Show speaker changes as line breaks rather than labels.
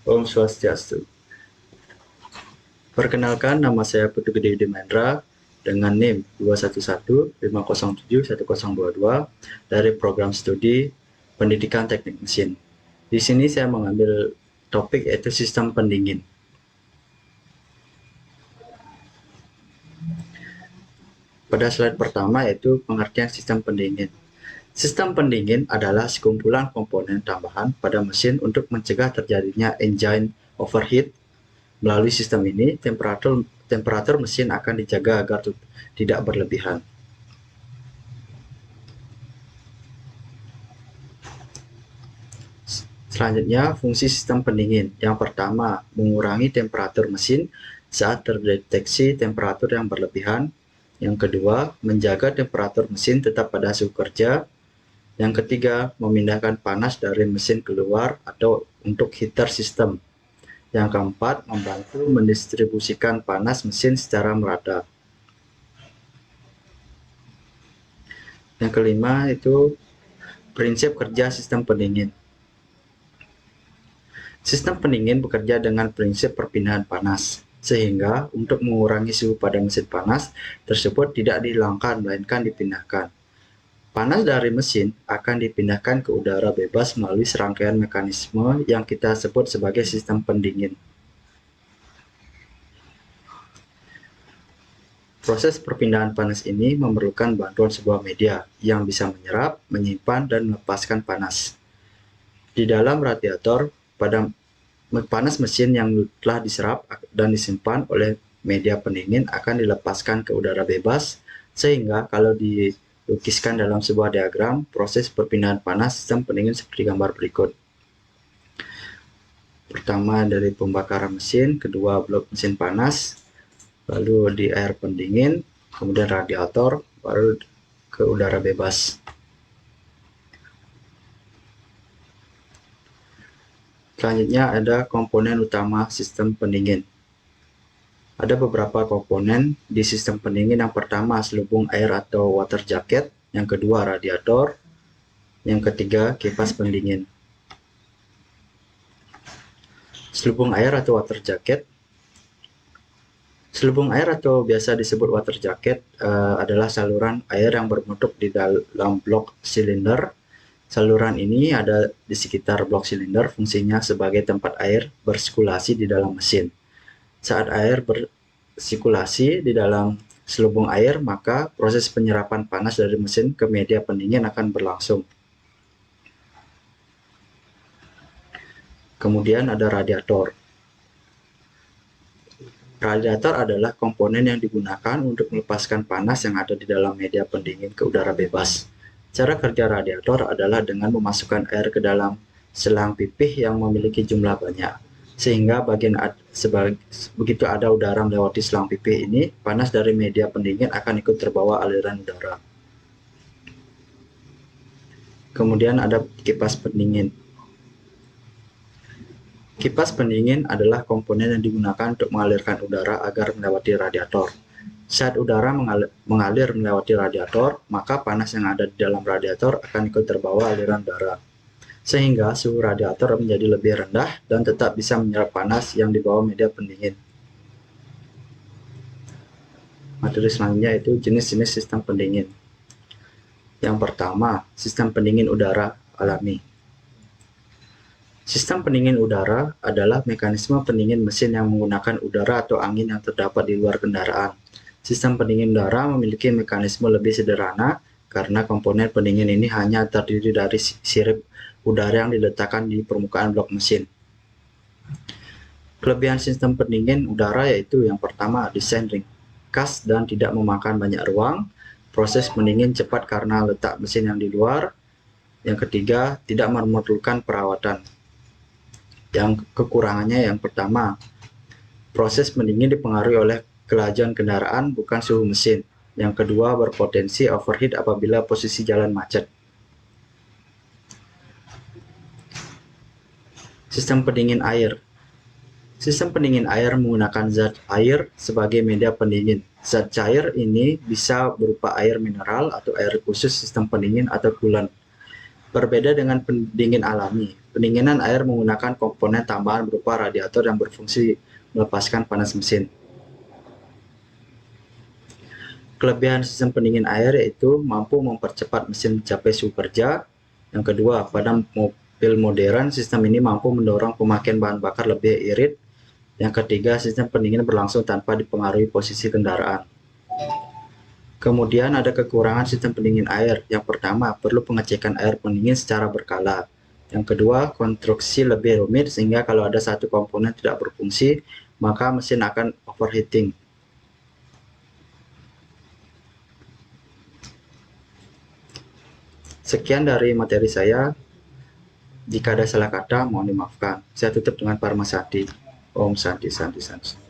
Om Swastiastu. Perkenalkan, nama saya Putu Gede Dimendra dengan NIM 21150711022 dari program studi Pendidikan Teknik Mesin. Di sini saya mengambil topik yaitu sistem pendingin. Pada slide pertama yaitu pengertian sistem pendingin. Sistem pendingin adalah sekumpulan komponen tambahan pada mesin untuk mencegah terjadinya engine overheat. Melalui sistem ini, temperatur mesin akan dijaga agar tidak berlebihan. Selanjutnya, fungsi sistem pendingin. Yang pertama, mengurangi temperatur mesin saat terdeteksi temperatur yang berlebihan. Yang kedua, menjaga temperatur mesin tetap pada suhu kerja. Yang ketiga, memindahkan panas dari mesin keluar atau untuk heater system. Yang keempat, membantu mendistribusikan panas mesin secara merata. Yang kelima itu prinsip kerja sistem pendingin. Sistem pendingin bekerja dengan prinsip perpindahan panas, sehingga untuk mengurangi suhu pada mesin panas tersebut tidak dihilangkan, melainkan dipindahkan. Panas dari mesin akan dipindahkan ke udara bebas melalui serangkaian mekanisme yang kita sebut sebagai sistem pendingin. Proses perpindahan panas ini memerlukan bantuan sebuah media yang bisa menyerap, menyimpan, dan melepaskan panas. Di dalam radiator, panas mesin yang telah diserap dan disimpan oleh media pendingin akan dilepaskan ke udara bebas, sehingga kalau dilukiskan dalam sebuah diagram, proses perpindahan panas sistem pendingin seperti gambar berikut. Pertama dari pembakaran mesin, kedua blok mesin panas, lalu di air pendingin, kemudian radiator, baru ke udara bebas. Selanjutnya ada komponen utama sistem pendingin. Ada beberapa komponen di sistem pendingin. Yang pertama selubung air atau water jacket, yang kedua radiator, yang ketiga kipas pendingin. Selubung air atau water jacket. Selubung air atau biasa disebut water jacket adalah saluran air yang berbentuk di dalam blok silinder. Saluran ini ada di sekitar blok silinder, fungsinya sebagai tempat air bersirkulasi di dalam mesin. Saat air bersirkulasi di dalam selubung air, maka proses penyerapan panas dari mesin ke media pendingin akan berlangsung. Kemudian ada radiator. Radiator adalah komponen yang digunakan untuk melepaskan panas yang ada di dalam media pendingin ke udara bebas. Cara kerja radiator adalah dengan memasukkan air ke dalam selang pipih yang memiliki jumlah banyak, sehingga begitu ada udara melewati selang pipih ini, panas dari media pendingin akan ikut terbawa aliran udara. Kemudian ada kipas pendingin. Kipas pendingin adalah komponen yang digunakan untuk mengalirkan udara agar melewati radiator. Saat udara mengalir melewati radiator, maka panas yang ada di dalam radiator akan ikut terbawa aliran udara, sehingga suhu radiator menjadi lebih rendah dan tetap bisa menyerap panas yang dibawa media pendingin. Materi selanjutnya itu jenis-jenis sistem pendingin. Yang pertama, sistem pendingin udara alami. Sistem pendingin udara adalah mekanisme pendingin mesin yang menggunakan udara atau angin yang terdapat di luar kendaraan. Sistem pendingin udara memiliki mekanisme lebih sederhana karena komponen pendingin ini hanya terdiri dari sirip udara yang diletakkan di permukaan blok mesin. Kelebihan sistem pendingin udara yaitu yang pertama, desain ringkas dan tidak memakan banyak ruang. Proses pendingin cepat karena letak mesin yang di luar. Yang ketiga, tidak memerlukan perawatan. Yang kekurangannya yang pertama, proses pendingin dipengaruhi oleh kelajuan kendaraan bukan suhu mesin. Yang kedua, berpotensi overheat apabila posisi jalan macet. Sistem pendingin air. Sistem pendingin air menggunakan zat air sebagai media pendingin. Zat cair ini bisa berupa air mineral atau air khusus sistem pendingin atau coolant. Berbeda dengan pendingin alami, pendinginan air menggunakan komponen tambahan berupa radiator yang berfungsi melepaskan panas mesin. Kelebihan sistem pendingin air yaitu mampu mempercepat mesin mencapai suhu kerja. Yang kedua, pada mobil modern, sistem ini mampu mendorong pemakaian bahan bakar lebih irit. Yang ketiga, sistem pendingin berlangsung tanpa dipengaruhi posisi kendaraan. Kemudian ada kekurangan sistem pendingin air. Yang pertama, perlu pengecekan air pendingin secara berkala. Yang kedua, konstruksi lebih rumit sehingga kalau ada satu komponen tidak berfungsi, maka mesin akan overheating. Sekian dari materi saya. Jika ada salah kata, mohon dimaafkan. Saya tutup dengan Parma Santi. Om Santi Santi Santi.